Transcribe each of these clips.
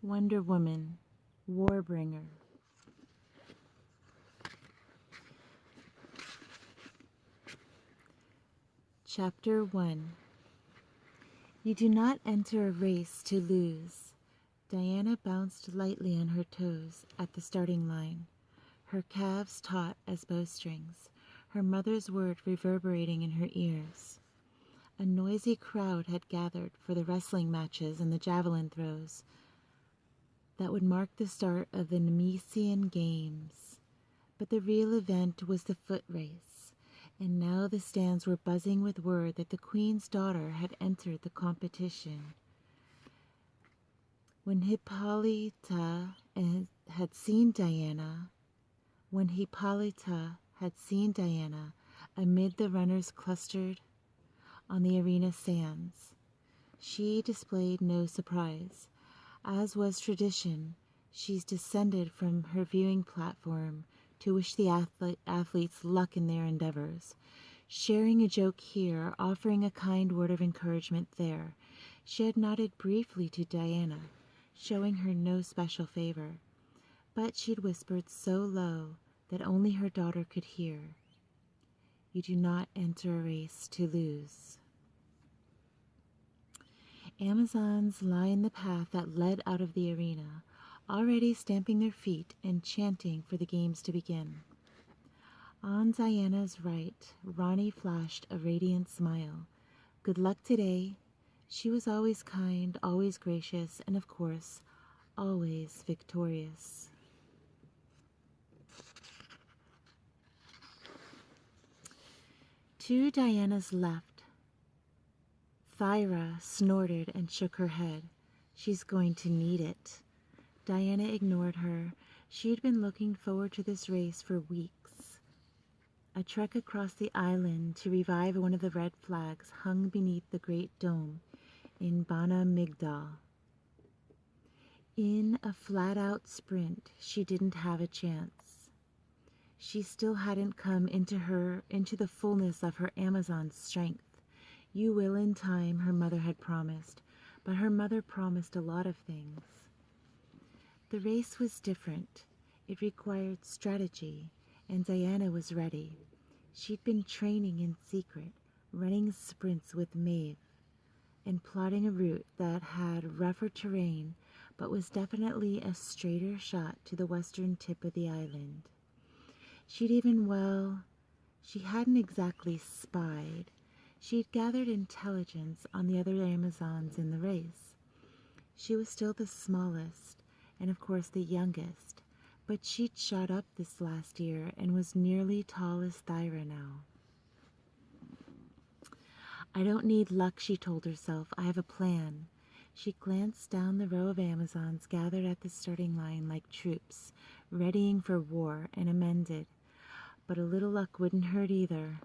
Wonder Woman Warbringer. Chapter 1. You do not enter a race to lose. Diana bounced lightly on her toes at the starting line, her calves taut as bowstrings, her mother's word reverberating in her ears. A noisy crowd had gathered for the wrestling matches and the javelin throws that would mark the start of the Nemedian Games. But the real event was the foot race, and now the stands were buzzing with word that the Queen's daughter had entered the competition. When Hippolyta had seen Diana, amid the runners clustered on the arena sands, she displayed no surprise. As was tradition, she's descended from her viewing platform to wish the athletes luck in their endeavors, sharing a joke here, offering a kind word of encouragement there. She had nodded briefly to Diana, showing her no special favor, but she'd whispered so low that only her daughter could hear. You do not enter a race to lose. Amazons lined the path that led out of the arena, already stamping their feet and chanting for the games to begin. On Diana's right, Ronnie flashed a radiant smile. Good luck today. She was always kind, always gracious, and of course, always victorious. To Diana's left, Thyra snorted and shook her head. She's going to need it. Diana ignored her. She'd been looking forward to this race for weeks. A trek across the island to revive one of the red flags hung beneath the great dome in Bana Migdal. In a flat-out sprint, she didn't have a chance. She still hadn't come into the fullness of her Amazon strength. You will in time, her mother had promised, but her mother promised a lot of things. The race was different. It required strategy, and Diana was ready. She'd been training in secret, running sprints with Maeve, and plotting a route that had rougher terrain, but was definitely a straighter shot to the western tip of the island. She hadn't exactly spied. She'd gathered intelligence on the other Amazons in the race. She was still the smallest, and of course the youngest, but she'd shot up this last year and was nearly tall as Thyra now. I don't need luck, she told herself. I have a plan. She glanced down the row of Amazons gathered at the starting line like troops, readying for war, and amended. But a little luck wouldn't hurt either.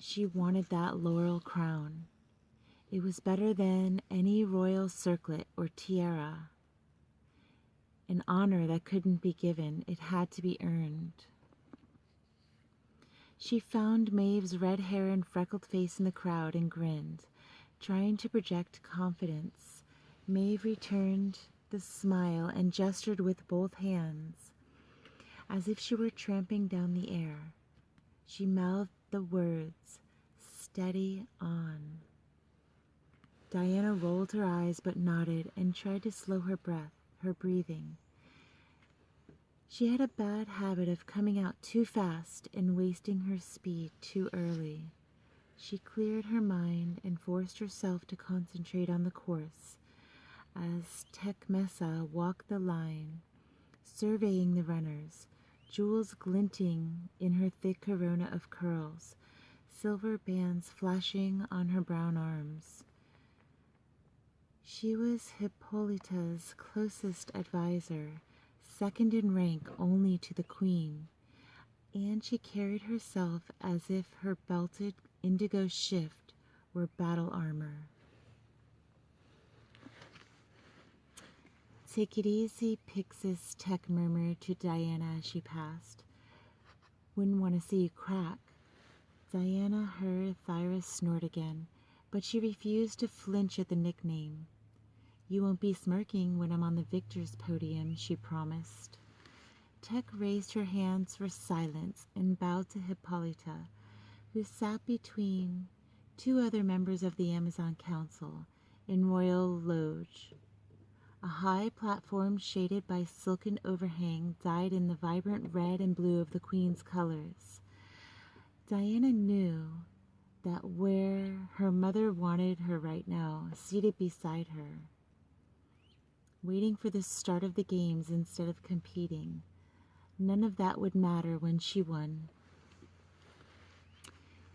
She wanted that laurel crown. It was better than any royal circlet or tiara. An honor that couldn't be given, it had to be earned. She found Maeve's red hair and freckled face in the crowd and grinned, trying to project confidence. Maeve returned the smile and gestured with both hands, as if she were tramping down the air. She mouthed the words, "Steady on." Diana rolled her eyes but nodded and tried to slow her breathing. She had a bad habit of coming out too fast and wasting her speed too early. She cleared her mind and forced herself to concentrate on the course as Tecmessa walked the line, surveying the runners, jewels glinting in her thick corona of curls, silver bands flashing on her brown arms. She was Hippolyta's closest advisor, second in rank only to the Queen, and she carried herself as if her belted indigo shift were battle armor. "Take it easy, Pixis," Tech murmured to Diana as she passed. "Wouldn't want to see you crack." Diana heard Thyra snort again, but she refused to flinch at the nickname. You won't be smirking when I'm on the victor's podium, she promised. Tech raised her hands for silence and bowed to Hippolyta, who sat between two other members of the Amazon Council in royal loge. A high platform shaded by silken overhang dyed in the vibrant red and blue of the Queen's colors. Diana knew that where her mother wanted her right now, seated beside her, waiting for the start of the games instead of competing, none of that would matter when she won.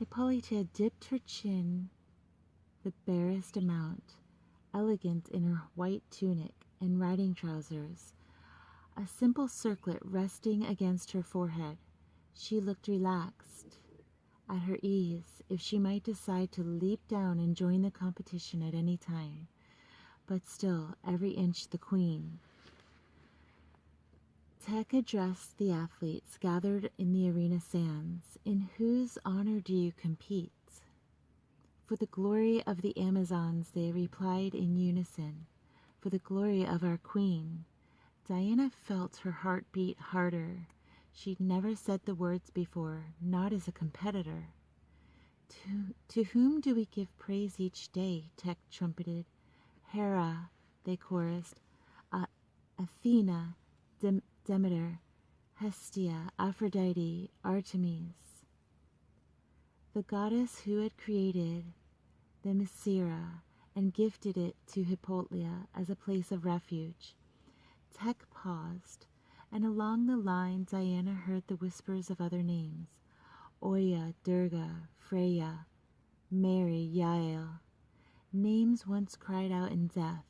Hippolyta dipped her chin the barest amount, elegant in her white tunic and riding trousers, a simple circlet resting against her forehead. She looked relaxed, at her ease, if she might decide to leap down and join the competition at any time, but still every inch the queen. Tech addressed the athletes gathered in the arena sands. In whose honor do you compete? For the glory of the Amazons, they replied in unison. For the glory of our queen. Diana felt her heart beat harder. She'd never said the words before, not as a competitor. To whom do we give praise each day? Tech trumpeted. Hera, they chorused. Athena, Demeter, Hestia, Aphrodite, Artemis. The goddess who had created the Themyscira and gifted it to Hippolyta as a place of refuge. Tech paused, and along the line Diana heard the whispers of other names. Oya, Durga, Freya, Mary, Yael. Names once cried out in death.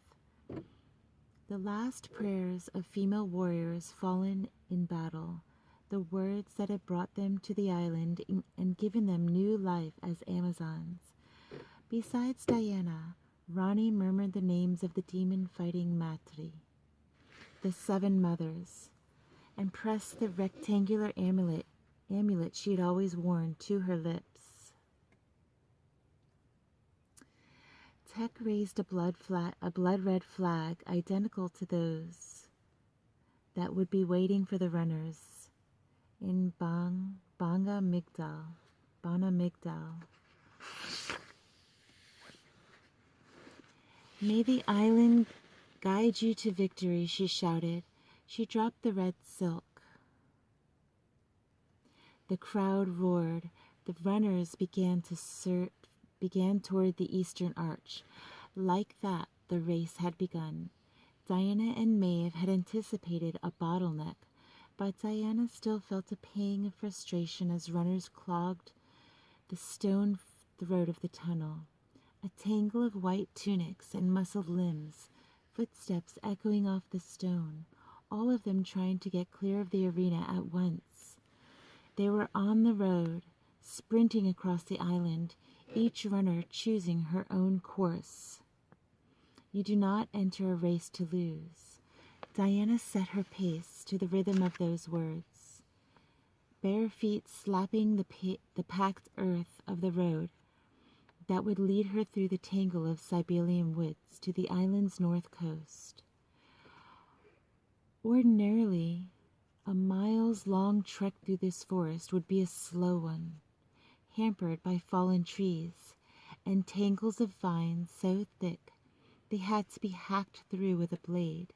The last prayers of female warriors fallen in battle, the words that had brought them to the island and given them new life as Amazons. Besides Diana, Rani murmured the names of the demon-fighting Matri, the 7 mothers, and pressed the rectangular amulet she had always worn to her lips. Tech raised a blood-red flag identical to those that would be waiting for the runners in Bana Migdal. May the island guide you to victory, she shouted. She dropped the red silk. The crowd roared. The runners began toward the eastern arch. Like that, the race had begun. Diana and Maeve had anticipated a bottleneck, but Diana still felt a pang of frustration as runners clogged the stone throat of the tunnel. A tangle of white tunics and muscled limbs, footsteps echoing off the stone, all of them trying to get clear of the arena at once. They were on the road, sprinting across the island, each runner choosing her own course. You do not enter a race to lose. Diana set her pace to the rhythm of those words, bare feet slapping the packed earth of the road that would lead her through the tangle of Siberian woods to the island's north coast. Ordinarily, a miles-long trek through this forest would be a slow one, hampered by fallen trees and tangles of vines so thick they had to be hacked through with a blade,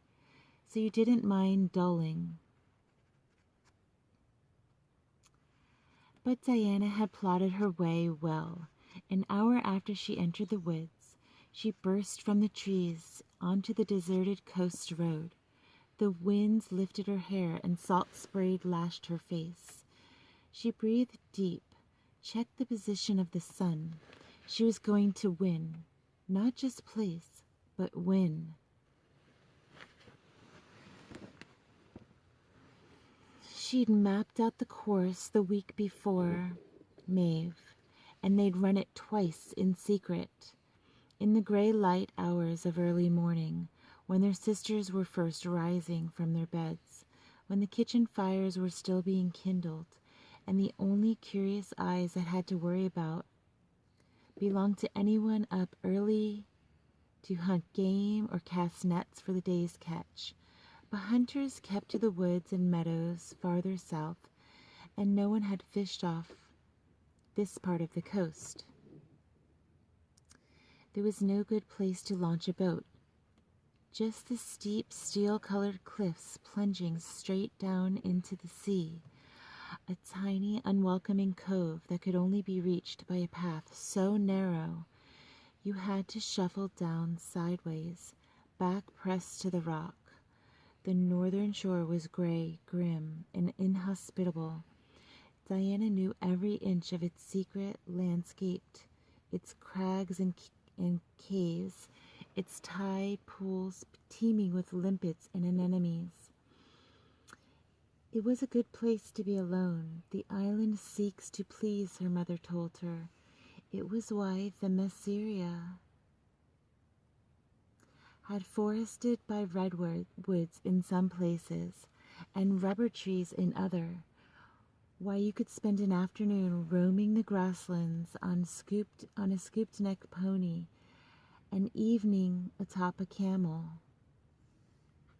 so you didn't mind dulling. But Diana had plotted her way well. An hour after she entered the woods, she burst from the trees onto the deserted coast road. The winds lifted her hair and salt spray lashed her face. She breathed deep, checked the position of the sun. She was going to win, not just place, but win. She'd mapped out the course the week before, Maeve, and they'd run it twice in secret, in the gray light hours of early morning, when their sisters were first rising from their beds, when the kitchen fires were still being kindled, and the only curious eyes that had to worry about belonged to anyone up early to hunt game or cast nets for the day's catch. But hunters kept to the woods and meadows farther south, and no one had fished off this part of the coast. There was no good place to launch a boat, just the steep steel-colored cliffs plunging straight down into the sea, a tiny, unwelcoming cove that could only be reached by a path so narrow you had to shuffle down sideways, back pressed to the rock. The northern shore was gray, grim, and inhospitable. Diana knew every inch of its secret landscape, its crags and caves, its tide pools teeming with limpets and anemones. It was a good place to be alone. The island seeks to please, her mother told her. It was why the Themyscira had forested by redwoods in some places and rubber trees in other. Why you could spend an afternoon roaming the grasslands on a scooped neck pony, an evening atop a camel,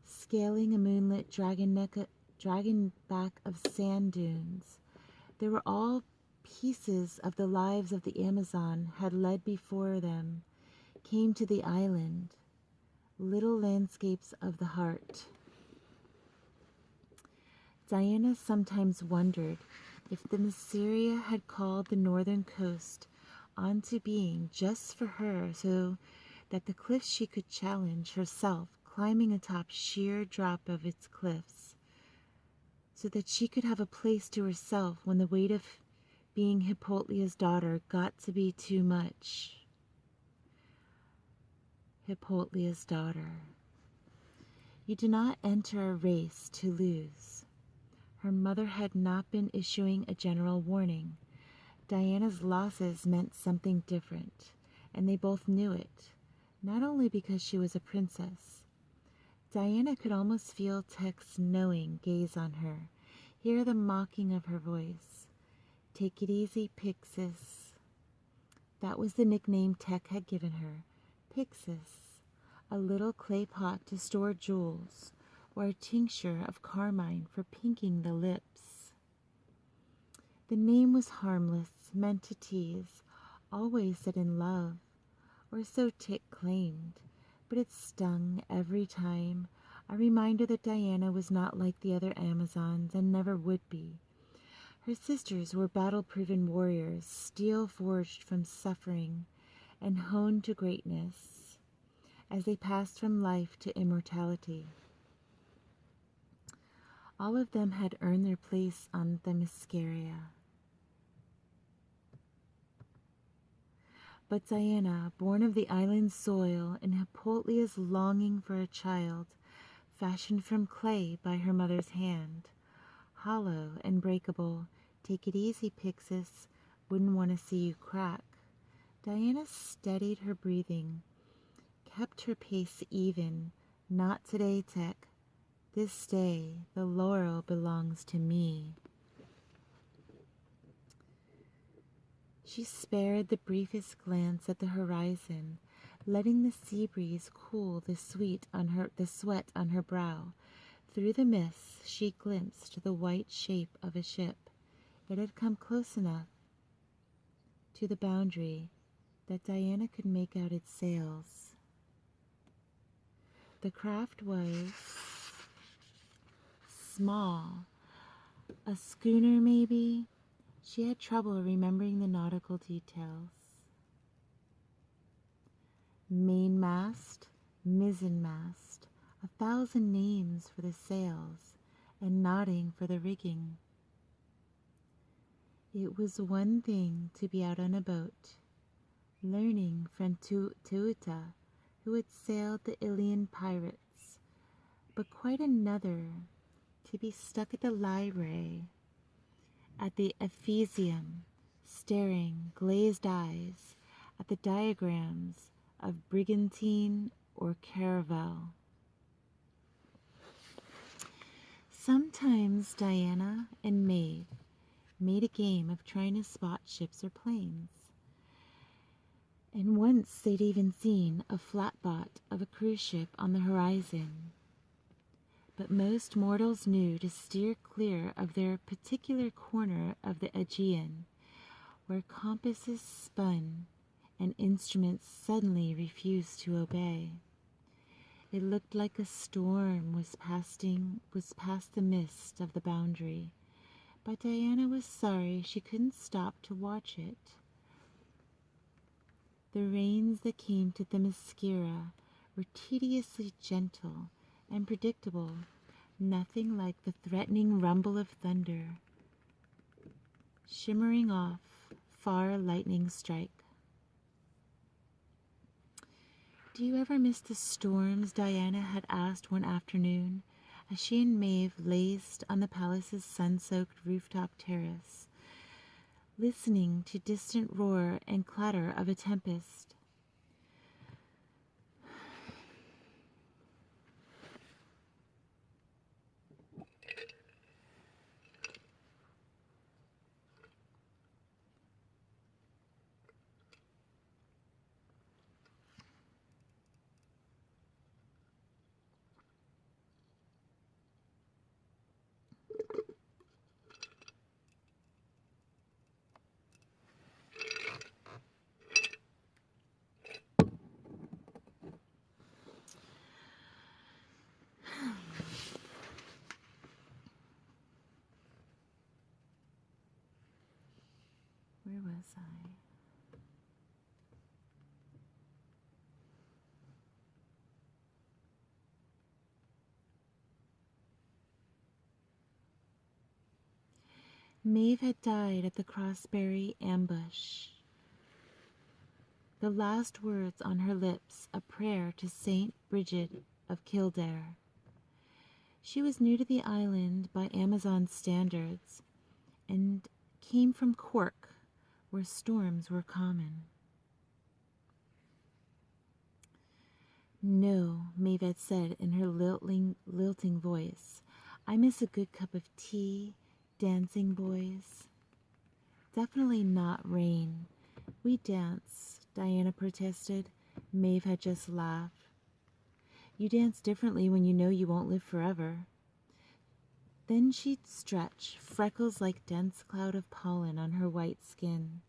scaling a moonlit dragonback of sand dunes. They were all pieces of the lives of the Amazon had led before them, came to the island, little landscapes of the heart. Diana sometimes wondered if the Themyscira had called the northern coast onto being just for her, so that the cliffs she could challenge herself, climbing atop sheer drop of its cliffs, so that she could have a place to herself when the weight of being Hippolyta's daughter got to be too much. Hippolyta's daughter. You do not enter a race to lose. Her mother had not been issuing a general warning. Diana's losses meant something different, and they both knew it, not only because she was a princess. Diana could almost feel Tech's knowing gaze on her, hear the mocking of her voice. Take it easy, Pixis. That was the nickname Tech had given her, Pixis, a little clay pot to store jewels, or a tincture of carmine for pinking the lips. The name was harmless, meant to tease, always said in love, or so Tick claimed, but it stung every time, a reminder that Diana was not like the other Amazons and never would be. Her sisters were battle-proven warriors, steel-forged from suffering and honed to greatness as they passed from life to immortality. All of them had earned their place on the Themyscira. But Diana, born of the island's soil, and Hippolyta's longing for a child, fashioned from clay by her mother's hand, hollow and breakable, take it easy, Pixis, wouldn't want to see you crack. Diana steadied her breathing, kept her pace even. Not today, Tech. This day, the laurel belongs to me. She spared the briefest glance at the horizon, letting the sea breeze cool the sweat on her brow. Through the mist, she glimpsed the white shape of a ship. It had come close enough to the boundary that Diana could make out its sails. The craft was small, a schooner maybe. She had trouble remembering the nautical details. Mainmast, mizzenmast, 1,000 names for the sails, and nodding for the rigging. It was one thing to be out on a boat, learning from Teuta, who had sailed the Ilian pirates, but quite another to be stuck at the library, at the Ephesium, staring glazed eyes at the diagrams of brigantine or caravel. Sometimes Diana and Maeve made a game of trying to spot ships or planes. And once they'd even seen a flatbot of a cruise ship on the horizon. But most mortals knew to steer clear of their particular corner of the Aegean, where compasses spun and instruments suddenly refused to obey. It looked like a storm was past the mist of the boundary, but Diana was sorry she couldn't stop to watch it. The rains that came to Themyscira were tediously gentle and predictable, nothing like the threatening rumble of thunder, shimmering off far lightning strike. "Do you ever miss the storms?" Diana had asked one afternoon, as she and Maeve lazed on the palace's sun-soaked rooftop terrace, listening to distant roar and clatter of a tempest. Where was I? Maeve had died at the Crossberry ambush. The last words on her lips a prayer to Saint Bridget of Kildare. She was new to the island by Amazon standards, and came from Cork, where storms were common. "No," Maeve had said in her lilting voice. "I miss a good cup of tea, dancing boys." "Definitely not rain. We dance," Diana protested. Maeve had just laughed. "You dance differently when you know you won't live forever." Then she'd stretch, freckles like dense cloud of pollen on her white skin.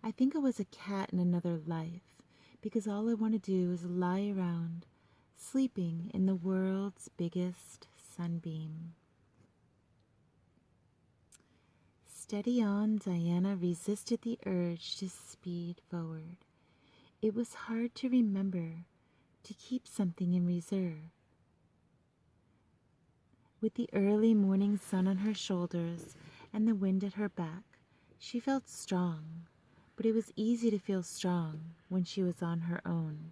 "I think I was a cat in another life, because all I want to do is lie around, sleeping in the world's biggest sunbeam." Steady on, Diana resisted the urge to speed forward. It was hard to remember, to keep something in reserve. With the early morning sun on her shoulders and the wind at her back, she felt strong, but it was easy to feel strong when she was on her own.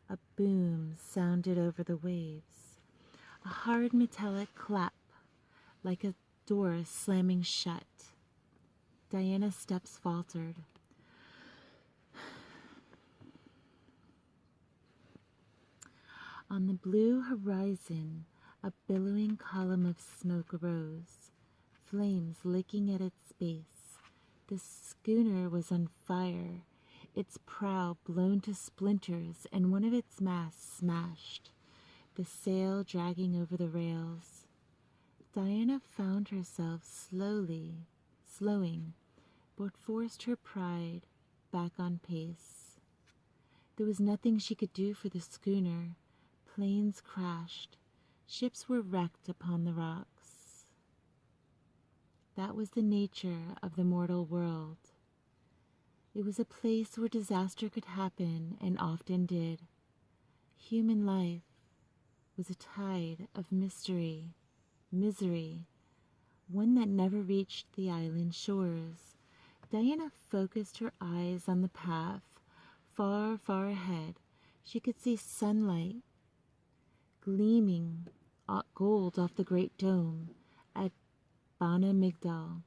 A boom sounded over the waves, a hard metallic clap, like a door slamming shut. Diana's steps faltered. On the blue horizon, a billowing column of smoke arose, flames licking at its base. The schooner was on fire, its prow blown to splinters and one of its masts smashed, the sail dragging over the rails. Diana found herself slowing, but forced her pride back on pace. There was nothing she could do for the schooner. Planes crashed. Ships were wrecked upon the rocks. That was the nature of the mortal world. It was a place where disaster could happen, and often did. Human life was a tide of misery, one that never reached the island shores. Diana focused her eyes on the path. Far, far ahead, she could see sunlight gleaming gold off the great dome at Bana Migdal.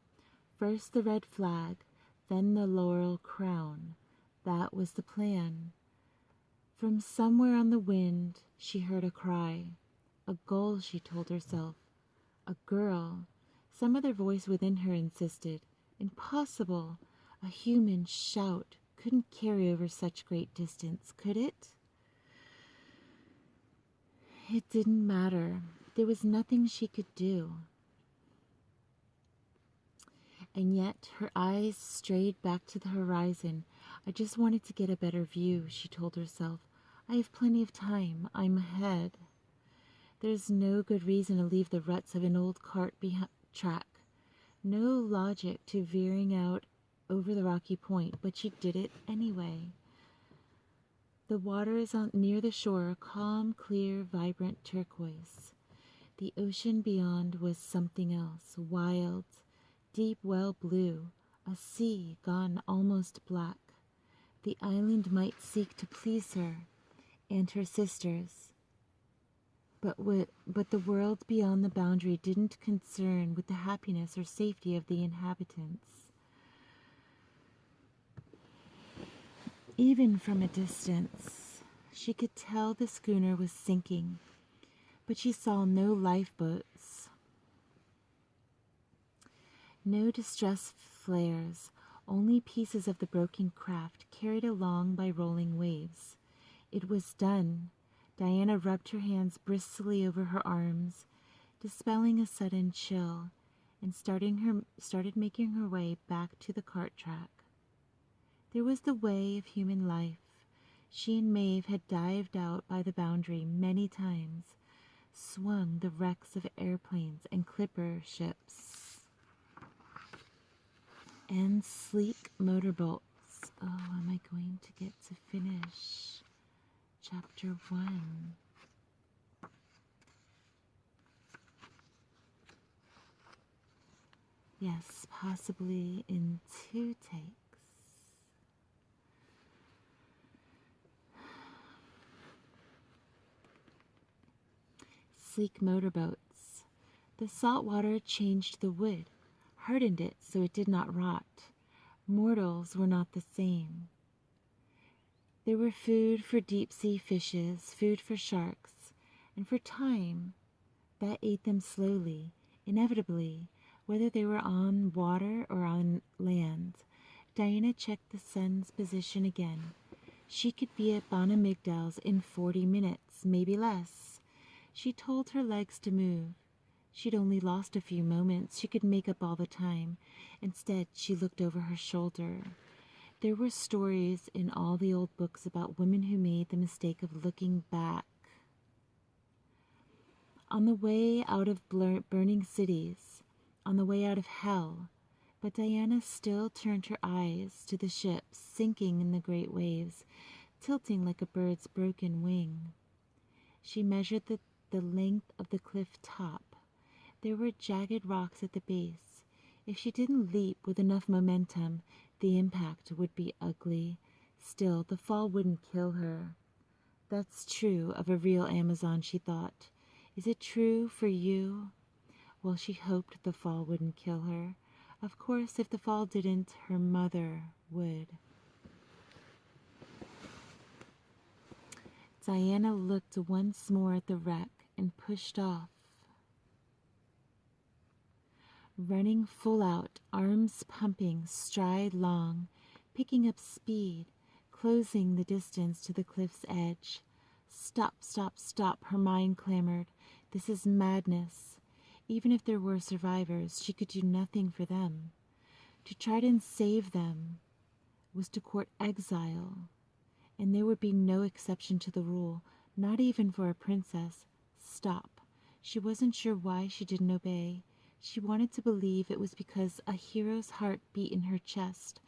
First the red flag, then the laurel crown. That was the plan. From somewhere on the wind, she heard a cry. A gull, she told herself. A girl. Some other voice within her insisted. Impossible. A human shout couldn't carry over such great distance, could it? It didn't matter. There was nothing she could do. And yet her eyes strayed back to the horizon. I just wanted to get a better view, she told herself. I have plenty of time. I'm ahead. There's no good reason to leave the ruts of an old cart track. No logic to veering out over the rocky point, but she did it anyway. The water is near the shore, calm, clear, vibrant turquoise. The ocean beyond was something else, wild, deep well blue, a sea gone almost black. The island might seek to please her and her sisters, but the world beyond the boundary didn't concern with the happiness or safety of the inhabitants. Even from a distance, she could tell the schooner was sinking, but she saw no lifeboats, no distress flares, only pieces of the broken craft carried along by rolling waves. It was done. Diana rubbed her hands briskly over her arms, dispelling a sudden chill, and started making her way back to the cart track. There was the way of human life. She and Maeve had dived out by the boundary many times, swung the wrecks of airplanes and clipper ships, and sleek motorboats. Oh, am I going to get to finish Chapter 1? Yes, possibly in 2 takes. Sleek motorboats. The salt water changed the wood, hardened it so it did not rot. Mortals were not the same. There were food for deep-sea fishes, food for sharks, and for time that ate them slowly, inevitably, whether they were on water or on land. Diana checked the sun's position again. She could be at Bonamigdal's in 40 minutes, maybe less. She told her legs to move. She'd only lost a few moments. She could make up all the time. Instead, she looked over her shoulder. There were stories in all the old books about women who made the mistake of looking back. On the way out of burning cities, on the way out of hell, but Diana still turned her eyes to the ships sinking in the great waves, tilting like a bird's broken wing. She measured the length of the cliff top. There were jagged rocks at the base. If she didn't leap with enough momentum, the impact would be ugly. Still, the fall wouldn't kill her. That's true of a real Amazon, she thought. Is it true for you? Well, she hoped the fall wouldn't kill her. Of course, if the fall didn't, her mother would. Diana looked once more at the wreck and pushed off. Running full out, arms pumping, stride long, picking up speed, closing the distance to the cliff's edge. Stop, stop, stop, her mind clamored. This is madness. Even if there were survivors, she could do nothing for them. To try to save them was to court exile, and there would be no exception to the rule, not even for a princess. Stop. She wasn't sure why she didn't obey. She wanted to believe it was because a hero's heart beat in her chest,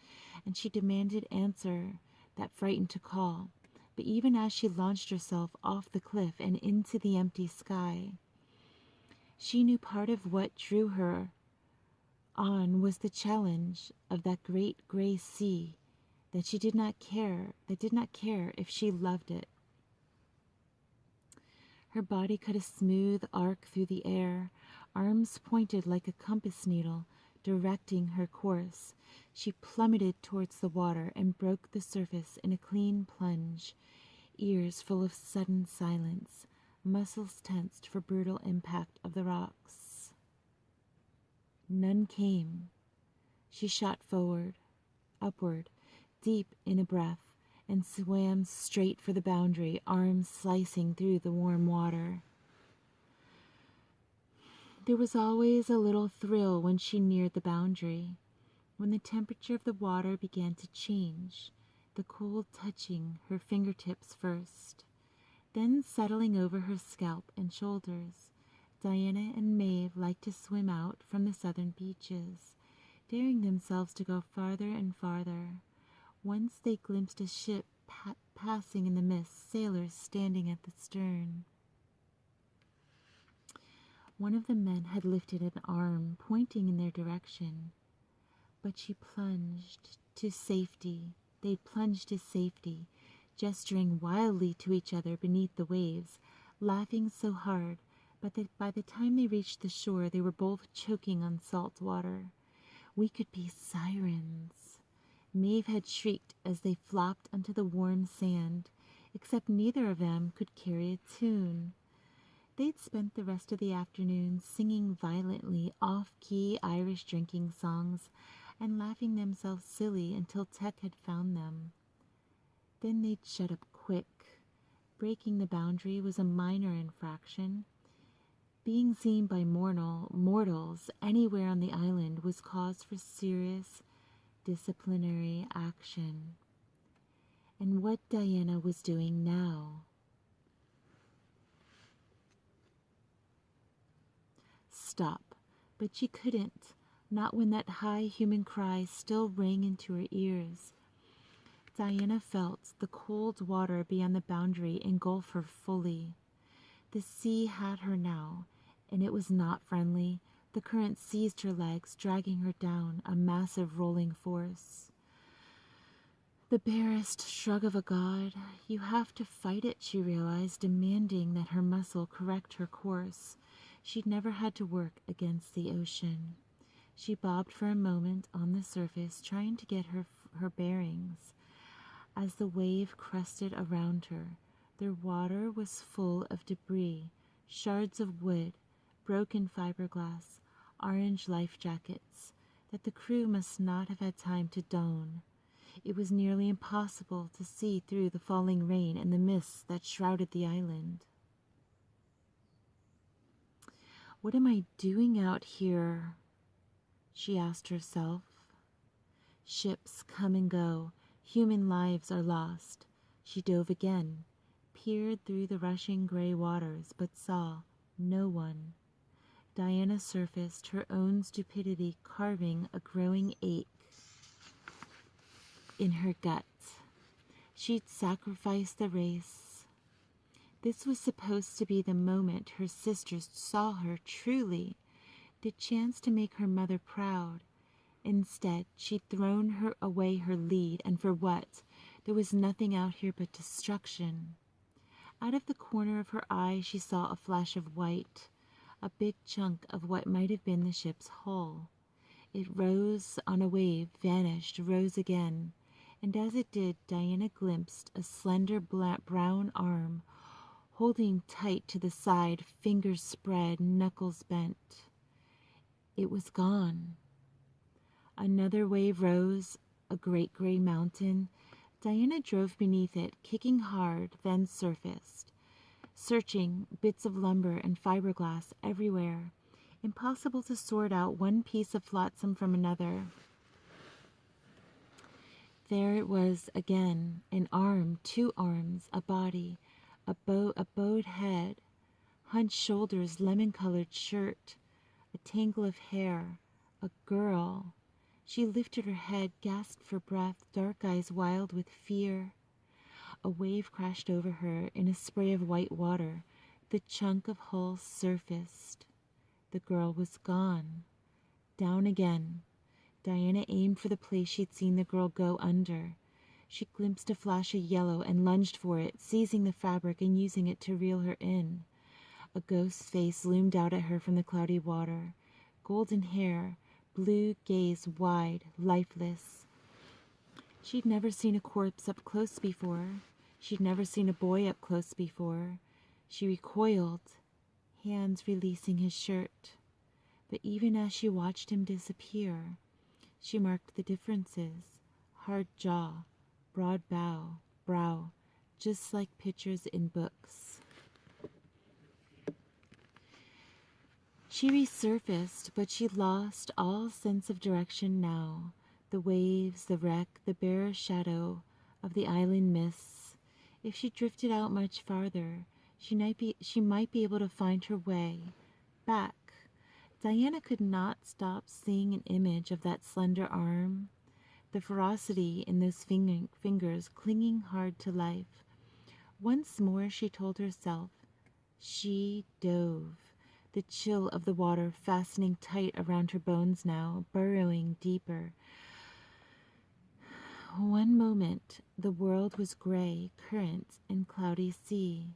and she demanded answer that frightened to call. But even as she launched herself off the cliff and into the empty sky, she knew part of what drew her on was the challenge of that great gray sea that did not care if she loved it. Her body cut a smooth arc through the air, arms pointed like a compass needle, directing her course. She plummeted towards the water and broke the surface in a clean plunge, ears full of sudden silence, muscles tensed for brutal impact of the rocks. None came. She shot forward, upward, deep in a breath, and swam straight for the boundary, arms slicing through the warm water. There was always a little thrill when she neared the boundary, when the temperature of the water began to change, the cold touching her fingertips first, then settling over her scalp and shoulders. Diana and Maeve liked to swim out from the southern beaches, daring themselves to go farther and farther. Once they glimpsed a ship passing in the mist, sailors standing at the stern. One of the men had lifted an arm, pointing in their direction. But she plunged to safety. They'd plunged to safety, gesturing wildly to each other beneath the waves, laughing so hard, but that by the time they reached the shore, they were both choking on salt water. We could be sirens, Maeve had shrieked as they flopped onto the warm sand, except neither of them could carry a tune. They'd spent the rest of the afternoon singing violently off-key Irish drinking songs and laughing themselves silly until Tech had found them. Then they'd shut up quick. Breaking the boundary was a minor infraction. Being seen by mortals anywhere on the island was cause for serious disciplinary action. And what Diana was doing now. Stop, but she couldn't, not when that high human cry still rang into her ears. Diana felt the cold water beyond the boundary engulf her fully. The sea had her now, and it was not friendly. The current seized her legs, dragging her down, a massive rolling force. The barest shrug of a god. You have to fight it, she realized, demanding that her muscle correct her course. She'd never had to work against the ocean. She bobbed for a moment on the surface, trying to get her bearings. As the wave crested around her, the water was full of debris, shards of wood, broken fiberglass, orange life jackets that the crew must not have had time to don. It was nearly impossible to see through the falling rain and the mists that shrouded the island. What am I doing out here? She asked herself. Ships come and go. Human lives are lost. She dove again, peered through the rushing gray waters, but saw no one. Diana surfaced, her own stupidity carving a growing ache in her gut. She'd sacrificed the race. This was supposed to be the moment her sisters saw her truly, the chance to make her mother proud. Instead, she'd thrown away her lead, and for what? There was nothing out here but destruction. Out of the corner of her eye, she saw a flash of white, a big chunk of what might have been the ship's hull. It rose on a wave, vanished, rose again, and as it did, Diana glimpsed a slender brown arm, holding tight to the side, fingers spread, knuckles bent. It was gone. Another wave rose, a great gray mountain. Diana drove beneath it, kicking hard, then surfaced, searching bits of lumber and fiberglass everywhere. Impossible to sort out one piece of flotsam from another. There it was again, an arm, two arms, a body, a bowed head, hunched shoulders, lemon-colored shirt, a tangle of hair, a girl. She lifted her head, gasped for breath, dark eyes wild with fear. A wave crashed over her in a spray of white water. The chunk of hull surfaced. The girl was gone. Down again. Diana aimed for the place she'd seen the girl go under. She glimpsed a flash of yellow and lunged for it, seizing the fabric and using it to reel her in. A ghost's face loomed out at her from the cloudy water. Golden hair, blue gaze wide, lifeless. She'd never seen a corpse up close before. She'd never seen a boy up close before. She recoiled, hands releasing his shirt. But even as she watched him disappear, she marked the differences. Hard jaw, broad brow, just like pictures in books. She resurfaced, but she lost all sense of direction now. The waves, the wreck, the bare shadow of the island mists. If she drifted out much farther, she might be able to find her way back. Diana could not stop seeing an image of that slender arm, the ferocity in those fingers clinging hard to life. Once more she told herself. She dove, the chill of the water fastening tight around her bones now, burrowing deeper. One moment the world was gray current and cloudy sea,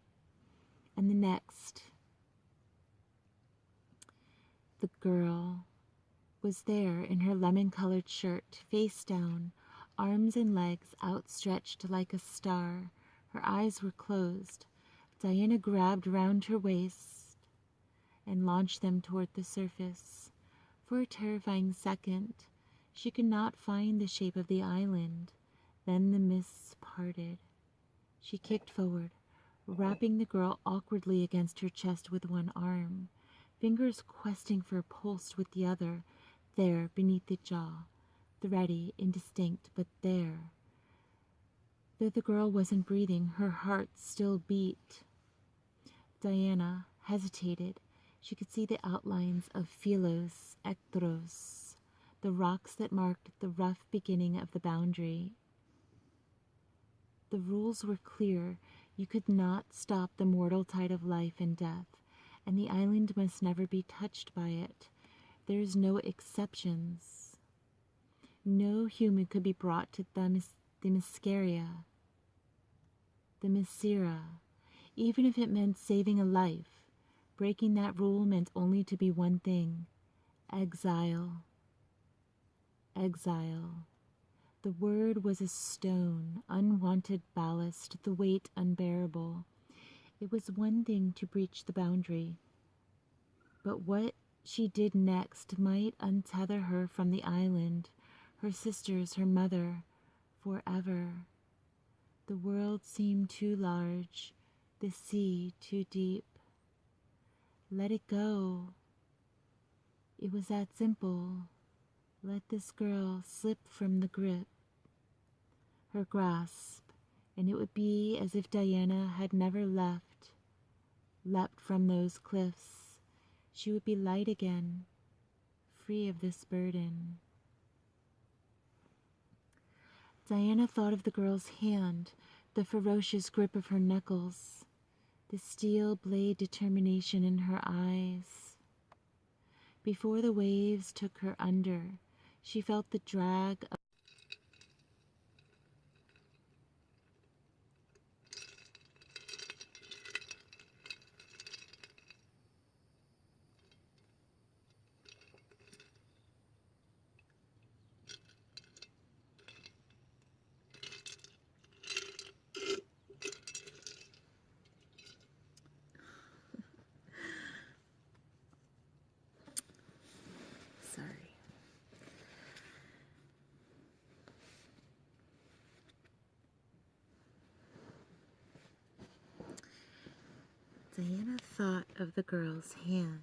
and the next the girl was there in her lemon-colored shirt, face down, arms and legs outstretched like a star. Her eyes were closed. Diana grabbed round her waist and launched them toward the surface. For a terrifying second, she could not find the shape of the island. Then the mists parted. She kicked forward, wrapping the girl awkwardly against her chest with one arm, fingers questing for a pulse with the other, there beneath the jaw, thready, indistinct, but there. Though the girl wasn't breathing, her heart still beat. Diana hesitated. She could see the outlines of Philos Ektros, the rocks that marked the rough beginning of the boundary. The rules were clear. You could not stop the mortal tide of life and death, and the island must never be touched by it. There's no exceptions. No human could be brought to the Mysera, even if it meant saving a life. Breaking that rule meant only to be one thing: exile. Exile. The word was a stone, unwanted ballast, the weight unbearable. It was one thing to breach the boundary, but what she did next might untether her from the island, her sisters, her mother, forever. The world seemed too large, the sea too deep. Let it go. It was that simple. Let this girl slip from the grip, her grasp, and it would be as if Diana had never leapt from those cliffs. She would be light again, free of this burden. Diana thought of the girl's hand, the ferocious grip of her knuckles, the steel blade determination in her eyes. Before the waves took her under, she felt the drag of Diana thought of the girl's hand.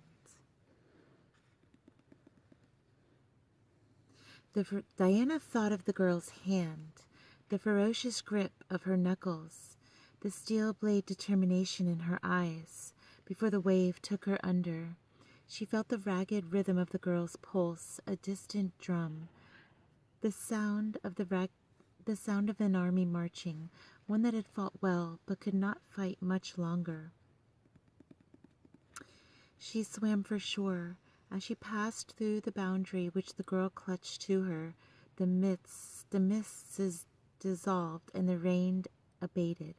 Diana thought of the girl's hand, the ferocious grip of her knuckles, the steel blade determination in her eyes. Before the wave took her under, she felt the ragged rhythm of the girl's pulse, a distant drum, the sound of an army marching, one that had fought well but could not fight much longer. She swam for shore. As she passed through the boundary which the girl clutched to her, the mists dissolved and the rain abated.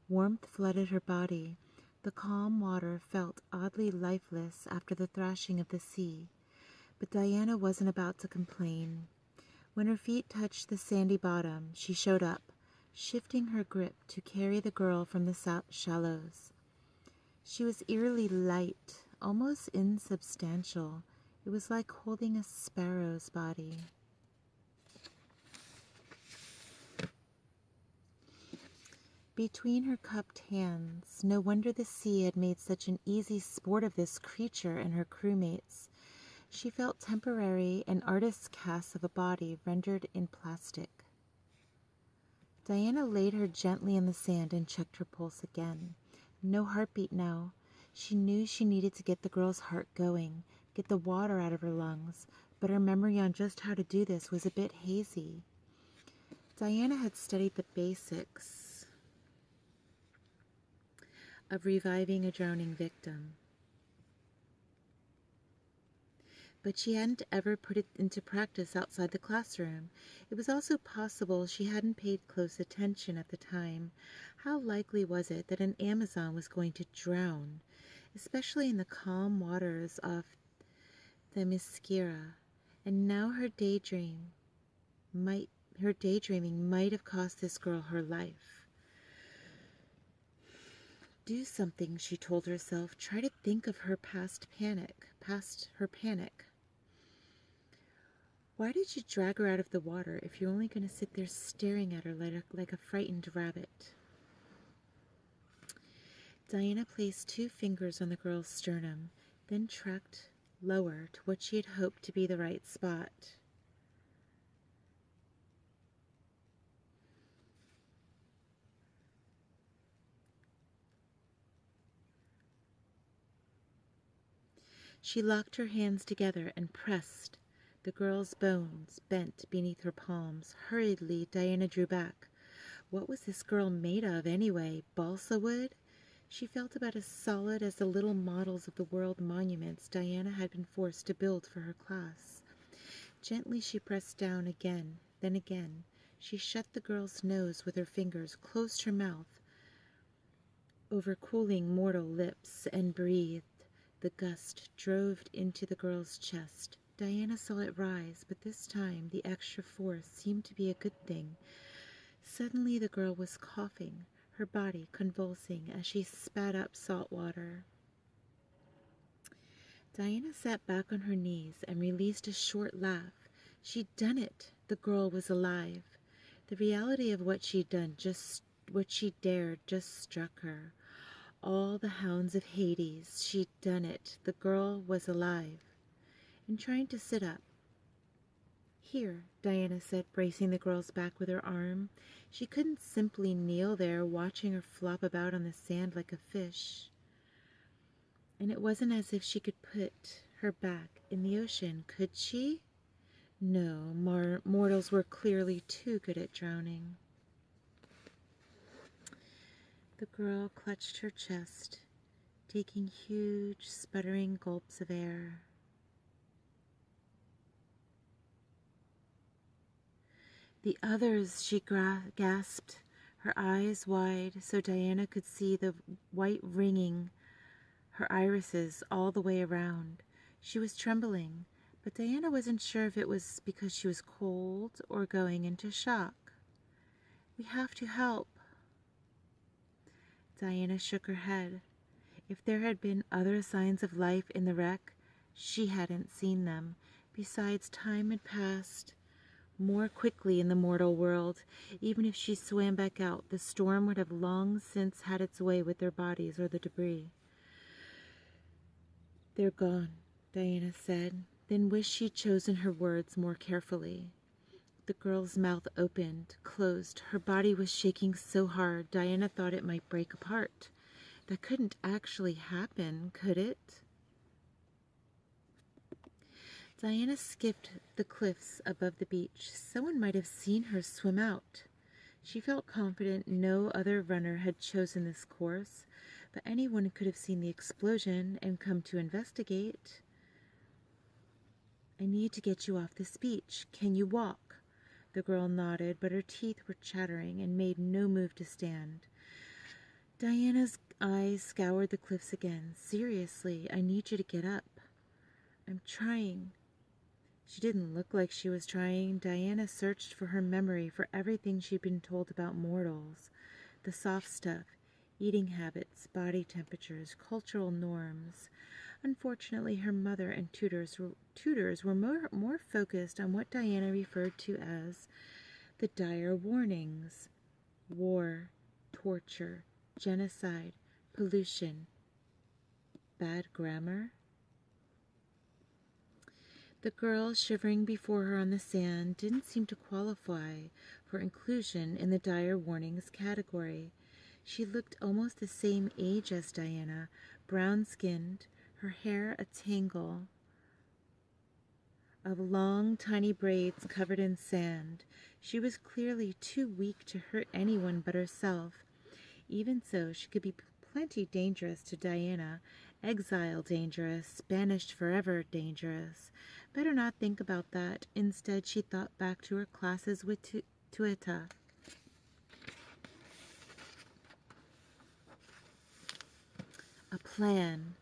Warmth flooded her body. The calm water felt oddly lifeless after the thrashing of the sea. But Diana wasn't about to complain. When her feet touched the sandy bottom, she showed up, shifting her grip to carry the girl from the shallows. She was eerily light, almost insubstantial. It was like holding a sparrow's body. Between her cupped hands, no wonder the sea had made such an easy sport of this creature and her crewmates. She felt temporary, an artist's cast of a body rendered in plastic. Diana laid her gently in the sand and checked her pulse again. No heartbeat now. She knew she needed to get the girl's heart going, get the water out of her lungs, but her memory on just how to do this was a bit hazy. Diana had studied the basics of reviving a drowning victim, but she hadn't ever put it into practice outside the classroom. It was also possible she hadn't paid close attention at the time. How likely was it that an Amazon was going to drown, especially in the calm waters of the Mesquira? And now her daydreaming might have cost this girl her life. Do something, she told herself. Try to think of her past her panic. Why did you drag her out of the water if you're only going to sit there staring at her like a frightened rabbit? Diana placed 2 fingers on the girl's sternum, then tracked lower to what she had hoped to be the right spot. She locked her hands together and pressed. The girl's bones bent beneath her palms. Hurriedly, Diana drew back. What was this girl made of, anyway? Balsa wood? She felt about as solid as the little models of the world monuments Diana had been forced to build for her class. Gently she pressed down again, then again. She shut the girl's nose with her fingers, closed her mouth over cooling mortal lips, and breathed. The gust drove into the girl's chest. Diana saw it rise, but this time the extra force seemed to be a good thing. Suddenly the girl was coughing, her body convulsing as she spat up salt water. Diana sat back on her knees and released a short laugh. She'd done it. The girl was alive. The reality of what she'd done, what she dared, just struck her. All the hounds of Hades, she'd done it. The girl was alive. And trying to sit up. Here, Diana said, bracing the girl's back with her arm. She couldn't simply kneel there, watching her flop about on the sand like a fish. And it wasn't as if she could put her back in the ocean, could she? No, mortals were clearly too good at drowning. The girl clutched her chest, taking huge, sputtering gulps of air. The others, she gasped, her eyes wide so Diana could see the white ringing her irises all the way around. She was trembling, but Diana wasn't sure if it was because she was cold or going into shock. We have to help. Diana shook her head. If there had been other signs of life in the wreck, she hadn't seen them. Besides, time had passed more quickly in the mortal world. Even if she swam back out, the storm would have long since had its way with their bodies or the debris. They're gone, Diana said, then wished she'd chosen her words more carefully. The girl's mouth opened, closed. Her body was shaking so hard, Diana thought it might break apart. That couldn't actually happen, could it? Diana skipped the cliffs above the beach. Someone might have seen her swim out. She felt confident no other runner had chosen this course, but anyone could have seen the explosion and come to investigate. I need to get you off this beach. Can you walk? The girl nodded, but her teeth were chattering and made no move to stand. Diana's eyes scoured the cliffs again. Seriously, I need you to get up. I'm trying. She didn't look like she was trying. Diana searched for her memory for everything she'd been told about mortals. The soft stuff, eating habits, body temperatures, cultural norms. Unfortunately, her mother and tutors were more focused on what Diana referred to as the dire warnings. War, torture, genocide, pollution, bad grammar. The girl shivering before her on the sand didn't seem to qualify for inclusion in the dire warnings category. She looked almost the same age as Diana, brown-skinned, her hair a tangle of long, tiny braids covered in sand. She was clearly too weak to hurt anyone but herself. Even so, she could be plenty dangerous to Diana. Exile dangerous, banished forever dangerous. Better not think about that. Instead, she thought back to her classes with Tueta. A plan.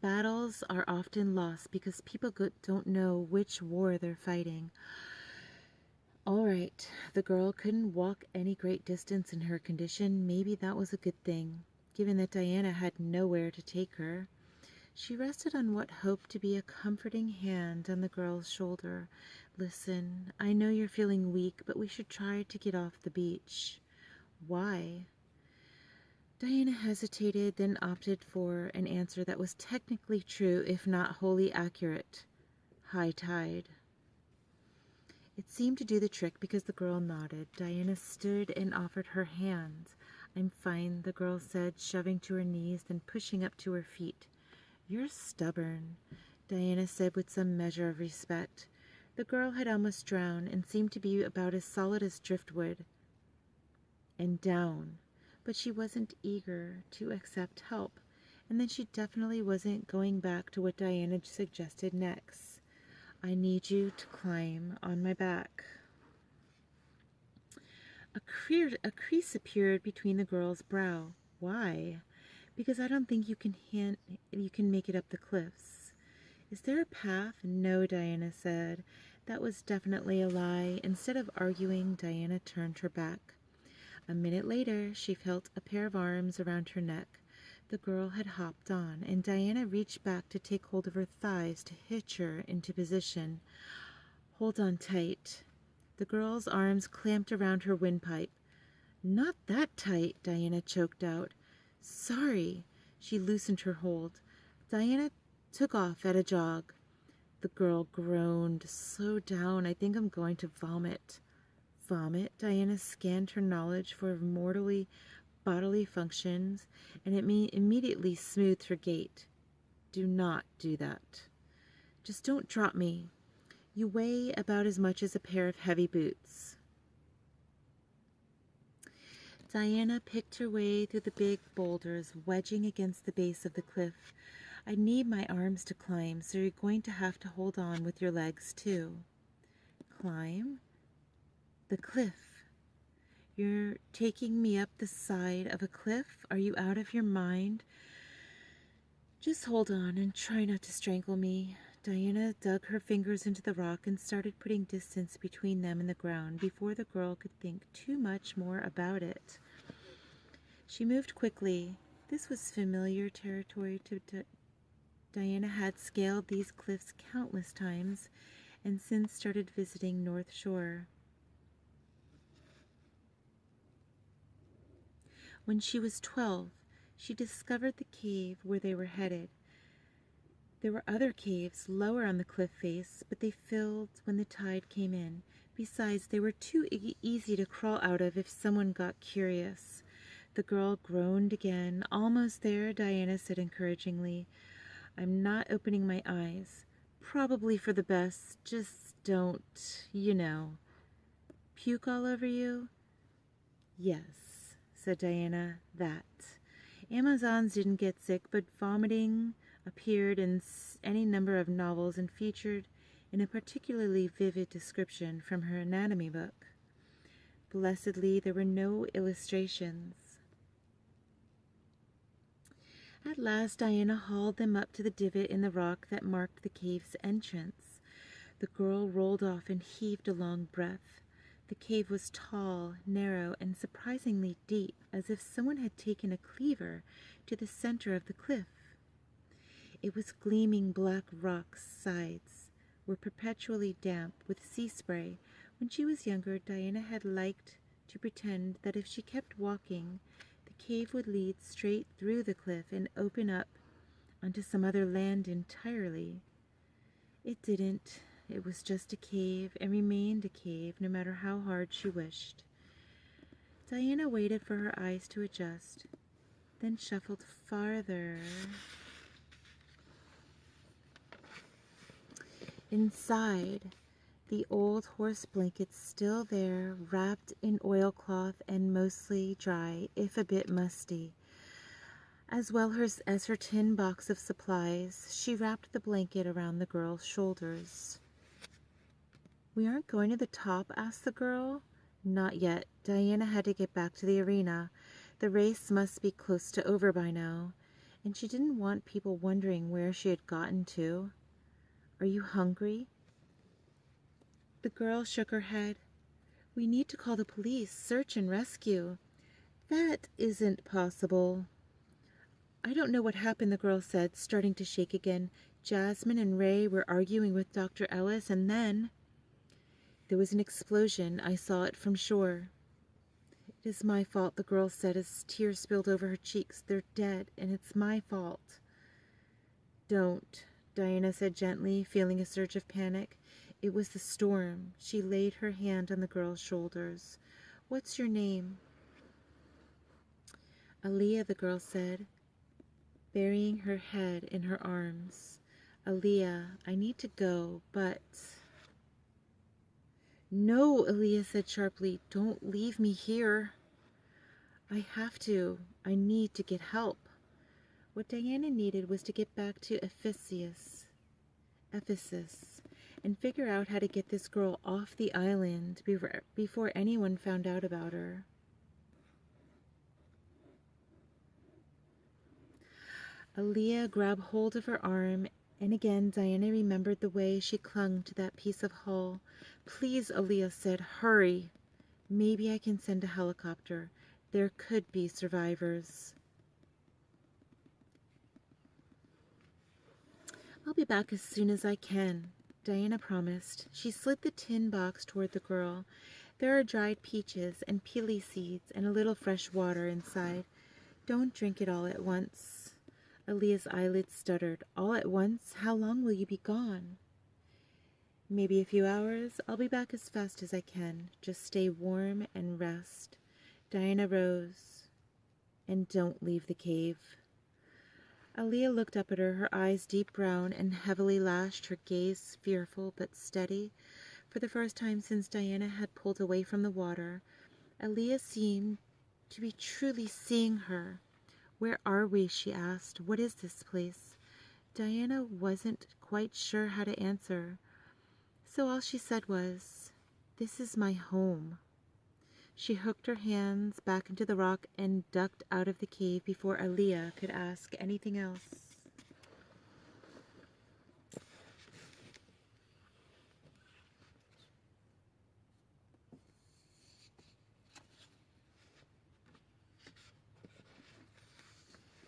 Battles are often lost because people don't know which war they're fighting. All right, the girl couldn't walk any great distance in her condition. Maybe that was a good thing, given that Diana had nowhere to take her. She rested on what hoped to be a comforting hand on the girl's shoulder. Listen, I know you're feeling weak, but we should try to get off the beach. Why? Diana hesitated, then opted for an answer that was technically true, if not wholly accurate. High tide. It seemed to do the trick because the girl nodded. Diana stood and offered her hand. I'm fine, the girl said, shoving to her knees, then pushing up to her feet. You're stubborn, Diana said with some measure of respect. The girl had almost drowned and seemed to be about as solid as driftwood. And down. But she wasn't eager to accept help, and then she definitely wasn't going back to what Diana suggested next. I need you to climb on my back. A crease appeared between the girl's brow. Why? Because I don't think you can make it up the cliffs. Is there a path? No, Diana said. That was definitely a lie. Instead of arguing, Diana turned her back. A minute later, she felt a pair of arms around her neck. The girl had hopped on, and Diana reached back to take hold of her thighs to hitch her into position. Hold on tight. The girl's arms clamped around her windpipe. Not that tight, Diana choked out. Sorry. She loosened her hold. Diana took off at a jog. The girl groaned. Slow down. I think I'm going to vomit. Vomit? Diana scanned her knowledge for bodily functions, and it immediately smoothed her gait. Do not do that. Just don't drop me. You weigh about as much as a pair of heavy boots. Diana picked her way through the big boulders, wedging against the base of the cliff. I need my arms to climb, so you're going to have to hold on with your legs, too. Climb? The cliff. You're taking me up the side of a cliff? Are you out of your mind? Just hold on and try not to strangle me. Diana dug her fingers into the rock and started putting distance between them and the ground before the girl could think too much more about it. She moved quickly. This was familiar territory to Diana had scaled these cliffs countless times and since started visiting North Shore. When she was 12, she discovered the cave where they were headed. There were other caves lower on the cliff face, but they filled when the tide came in. Besides, they were too easy to crawl out of if someone got curious. The girl groaned again. Almost there, Diana said encouragingly. I'm not opening my eyes. Probably for the best. Just don't, puke all over you? Yes, said Diana, that. Amazons didn't get sick, but vomiting appeared in any number of novels and featured in a particularly vivid description from her anatomy book. Blessedly, there were no illustrations. At last, Diana hauled them up to the divot in the rock that marked the cave's entrance. The girl rolled off and heaved a long breath. The cave was tall, narrow, and surprisingly deep, as if someone had taken a cleaver to the center of the cliff. It was gleaming black rock's sides were perpetually damp with sea spray. When she was younger, Diana had liked to pretend that if she kept walking, the cave would lead straight through the cliff and open up onto some other land entirely. It didn't. It was just a cave and remained a cave no matter how hard she wished. Diana waited for her eyes to adjust, then shuffled farther. Inside, the old horse blankets still there, wrapped in oilcloth and mostly dry, if a bit musty. As well as her tin box of supplies, she wrapped the blanket around the girl's shoulders. "We aren't going to the top?" asked the girl. Not yet. Diana had to get back to the arena. The race must be close to over by now, and she didn't want people wondering where she had gotten to. "Are you hungry?" The girl shook her head. "We need to call the police, search and rescue." "That isn't possible." "I don't know what happened," the girl said, starting to shake again. "Jasmine and Ray were arguing with Dr. Ellis, and then there was an explosion. I saw it from shore." "It is my fault," the girl said as tears spilled over her cheeks. "They're dead, and it's my fault." "Don't," Diana said gently, feeling a surge of panic. "It was the storm." She laid her hand on the girl's shoulders. "What's your name?" "Aaliyah," the girl said, burying her head in her arms. "Aaliyah, I need to go, but—" "No," Aaliyah said sharply. "Don't leave me here." "I have to. I need to get help." What Diana needed was to get back to Ephesus, and figure out how to get this girl off the island before anyone found out about her. Aaliyah grabbed hold of her arm, and again Diana remembered the way she clung to that piece of hull. "Please," Aaliyah said, "hurry. Maybe I can send a helicopter. There could be survivors." "I'll be back as soon as I can," Diana promised. She slid the tin box toward the girl. "There are dried peaches and peely seeds and a little fresh water inside. Don't drink it all at once." Aaliyah's eyelids stuttered. "All at once? How long will you be gone?" "Maybe a few hours. I'll be back as fast as I can. Just stay warm and rest." Diana rose. "And don't leave the cave." Aaliyah looked up at her, her eyes deep brown and heavily lashed, her gaze fearful but steady. For the first time since Diana had pulled away from the water, Aaliyah seemed to be truly seeing her. "Where are we?" she asked. "What is this place?" Diana wasn't quite sure how to answer, so all she said was, "This is my home." She hooked her hands back into the rock and ducked out of the cave before Aaliyah could ask anything else.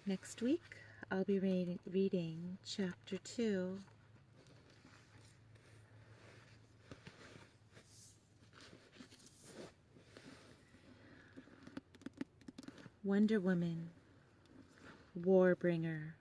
Next week, I'll be reading Chapter 2. Wonder Woman Warbringer.